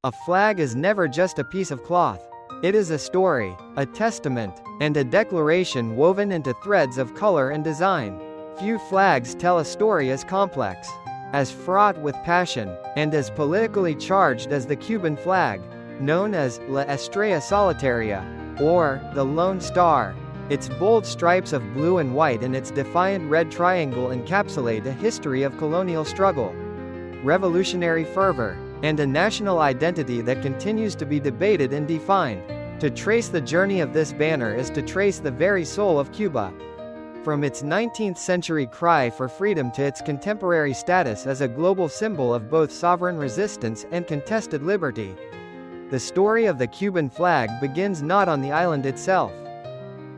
A flag is never just a piece of cloth. It is a story, a testament, and a declaration woven into threads of color and design. Few flags tell a story as complex, as fraught with passion, and as politically charged as the Cuban flag, known as La Estrella Solitaria, or the Lone Star. Its bold stripes of blue and white and its defiant red triangle encapsulate a history of colonial struggle, revolutionary fervor, and a national identity that continues to be debated and defined. To trace the journey of this banner is to trace the very soul of Cuba. From its 19th-century cry for freedom to its contemporary status as a global symbol of both sovereign resistance and contested liberty. The story of the Cuban flag begins not on the island itself,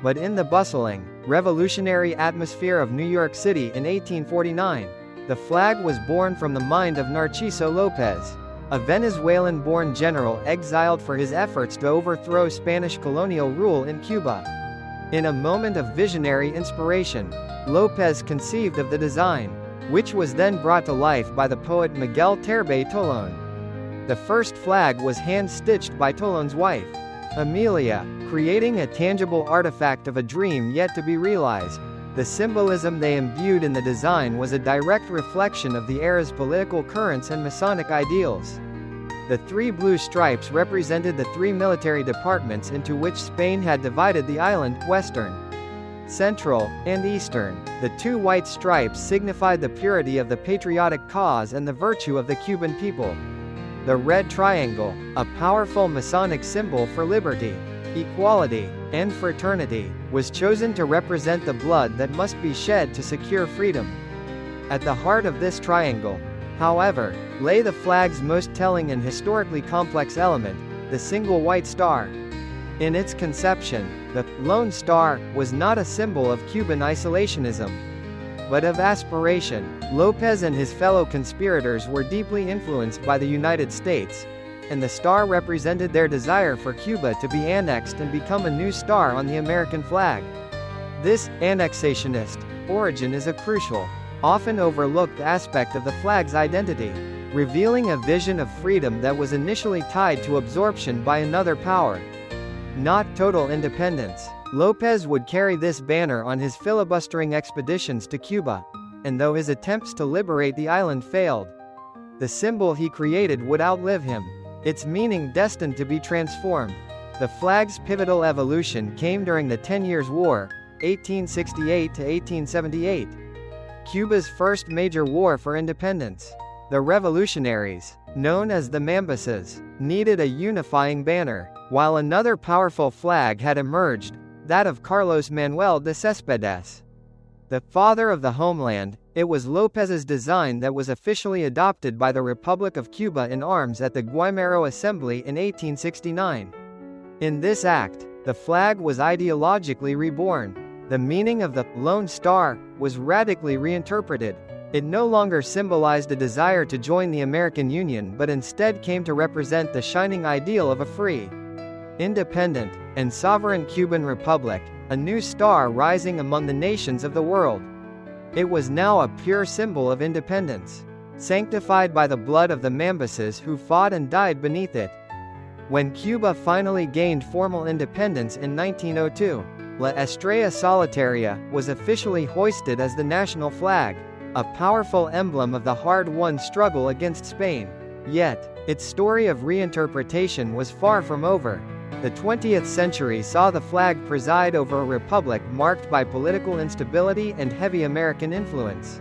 but in the bustling, revolutionary atmosphere of New York City in 1849. The flag was born from the mind of Narciso López, a Venezuelan-born general exiled for his efforts to overthrow Spanish colonial rule in Cuba. In a moment of visionary inspiration, López conceived of the design, which was then brought to life by the poet Miguel Terbay Tolón. The first flag was hand-stitched by Tolón's wife, Amelia, creating a tangible artifact of a dream yet to be realized. The symbolism they imbued in the design was a direct reflection of the era's political currents and Masonic ideals. The three blue stripes represented the three military departments into which Spain had divided the island: Western, Central, and Eastern. The two white stripes signified the purity of the patriotic cause and the virtue of the Cuban people. The red triangle, a powerful Masonic symbol for liberty, equality, and fraternity, was chosen to represent the blood that must be shed to secure freedom. At the heart of this triangle, however, lay the flag's most telling and historically complex element, the single white star. In its conception, the Lone Star was not a symbol of Cuban isolationism, but of aspiration. López and his fellow conspirators were deeply influenced by the United States, and the star represented their desire for Cuba to be annexed and become a new star on the American flag. This annexationist origin is a crucial, often overlooked aspect of the flag's identity, revealing a vision of freedom that was initially tied to absorption by another power, not total independence. López would carry this banner on his filibustering expeditions to Cuba, and though his attempts to liberate the island failed, the symbol he created would outlive him, its meaning destined to be transformed. The flag's pivotal evolution came during the 10 Years' War, 1868 to 1878. Cuba's first major war for independence. The revolutionaries, known as the Mambises, needed a unifying banner, while another powerful flag had emerged, that of Carlos Manuel de Céspedes. The father of the homeland, it was López's design that was officially adopted by the Republic of Cuba in arms at the Guaymaro Assembly in 1869. In this act, the flag was ideologically reborn. The meaning of the Lone Star was radically reinterpreted. It no longer symbolized a desire to join the American Union but instead came to represent the shining ideal of a free, independent, and sovereign Cuban republic, a new star rising among the nations of the world. It was now a pure symbol of independence, sanctified by the blood of the Mambises who fought and died beneath it. When Cuba finally gained formal independence in 1902, La Estrella Solitaria was officially hoisted as the national flag, a powerful emblem of the hard-won struggle against Spain. Yet, its story of reinterpretation was far from over. The 20th century saw the flag preside over a republic marked by political instability and heavy American influence.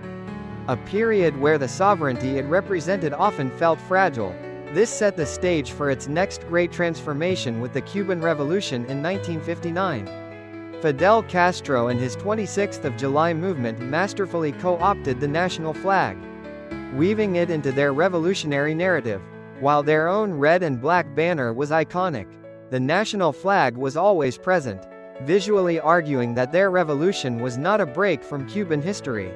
A period where the sovereignty it represented often felt fragile. This set the stage for its next great transformation with the Cuban Revolution in 1959. Fidel Castro and his 26th of July movement masterfully co-opted the national flag, weaving it into their revolutionary narrative. While their own red and black banner was iconic, the national flag was always present, visually arguing that their revolution was not a break from Cuban history,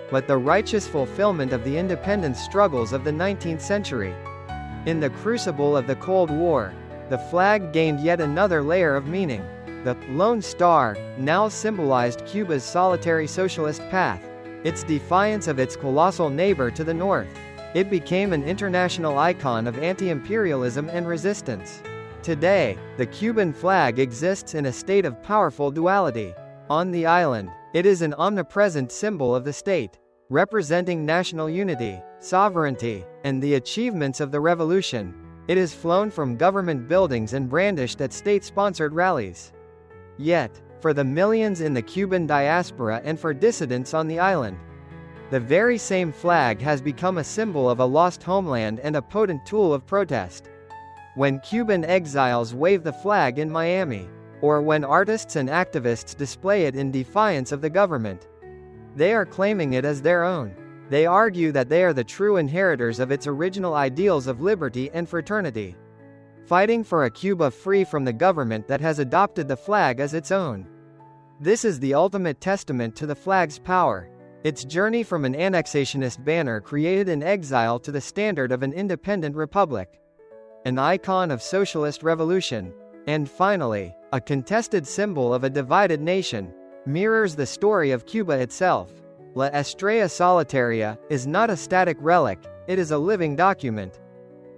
but the righteous fulfillment of the independence struggles of the 19th century. In the crucible of the Cold War, the flag gained yet another layer of meaning. The Lone Star now symbolized Cuba's solitary socialist path, its defiance of its colossal neighbor to the north. It became an international icon of anti-imperialism and resistance. Today, the Cuban flag exists in a state of powerful duality. On the island, it is an omnipresent symbol of the state, representing national unity, sovereignty, and the achievements of the revolution. It is flown from government buildings and brandished at state-sponsored rallies. Yet, for the millions in the Cuban diaspora and for dissidents on the island, the very same flag has become a symbol of a lost homeland and a potent tool of protest. When Cuban exiles wave the flag in Miami, or when artists and activists display it in defiance of the government, they are claiming it as their own. They argue that they are the true inheritors of its original ideals of liberty and fraternity, fighting for a Cuba free from the government that has adopted the flag as its own. This is the ultimate testament to the flag's power. Its journey from an annexationist banner created in exile to the standard of an independent republic, an icon of socialist revolution, and finally, a contested symbol of a divided nation, mirrors the story of Cuba itself. La Estrella Solitaria is not a static relic, it is a living document.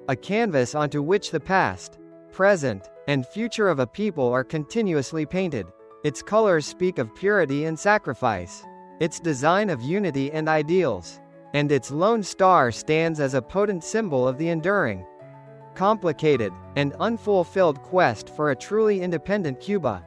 A canvas onto which the past, present, and future of a people are continuously painted. Its colors speak of purity and sacrifice, its design of unity and ideals, and its lone star stands as a potent symbol of the enduring, complicated, and unfulfilled quest for a truly independent Cuba.